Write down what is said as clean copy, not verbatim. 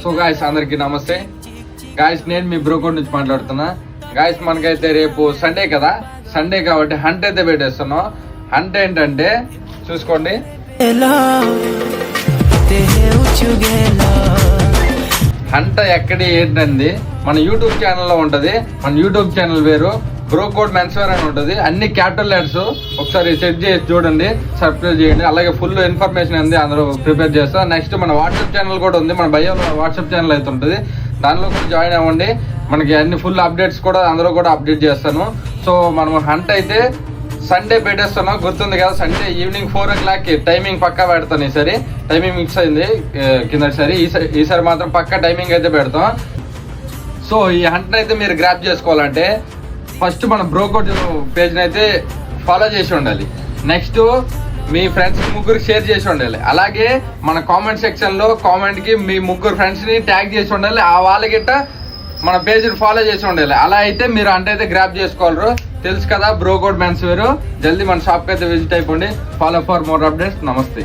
So guys అందరికి నమస్తే guys, నేను మీ బ్రోకోడ్ నుంచి మాట్లాడుతున్నా. గాయస్ మనకైతే రేపు సండే కదా, సండే కాబట్టి హంట్ అయితే పెట్టేస్తున్నాం. హంట్ ఏంటంటే చూసుకోండి, హంట ఎక్కడ ఏంటండి మన యూట్యూబ్ ఛానల్లో ఉంటది. మన యూట్యూబ్ ఛానల్ వేరు, బ్రోకోడ్ మెన్స్వేర్ అని ఉంటుంది. అన్ని క్యాపిటల్ లెటర్స్ ఒకసారి చెక్ చేసి చూడండి, సబ్స్క్రైబ్ చేయండి. అలాగే ఫుల్ ఇన్ఫర్మేషన్ ఉంది అందరూ ప్రిపేర్ చేస్తా. నెక్స్ట్ మన వాట్సాప్ ఛానల్ కూడా ఉంది, మన బయో వాట్సాప్ ఛానల్ అయితే ఉంటుంది, దానిలో కూడా జాయిన్ అవ్వండి. మనకి అన్ని ఫుల్ అప్డేట్స్ కూడా అందులో కూడా అప్డేట్ చేస్తాను. సో మనం హంట్ అయితే సండే పెట్టేస్తున్నాం, గుర్తుంది కదా. సండే ఈవినింగ్ 4 o'clock టైమింగ్ పక్కా పెడతాను. ఈసారి టైమింగ్ మిక్స్ అయింది కిందసారి, ఈసారి మాత్రం పక్కా టైమింగ్ అయితే పెడతాం. సో ఈ హంట్ అయితే మీరు గ్రాప్ చేసుకోవాలంటే ఫస్ట్ మన బ్రోకోడ్ పేజ్ని అయితే ఫాలో చేసి ఉండాలి. నెక్స్ట్ మీ ఫ్రెండ్స్ ముగ్గురు షేర్ చేసి ఉండాలి. అలాగే మన కామెంట్ సెక్షన్లో కామెంట్కి మీ ముగ్గురు ఫ్రెండ్స్ని ట్యాగ్ చేసి ఉండాలి. ఆ వాళ్ళకిట మన పేజ్ని ఫాలో చేసి ఉండాలి. అలా అయితే మీరు అంటే గ్రాప్ చేసుకోగలరు. తెలుసు కదా బ్రోకోడ్ మెన్స్వేర్. జల్దీ మన షాప్కి అయితే విజిట్ అయిపోండి. Follow for more updates. నమస్తే.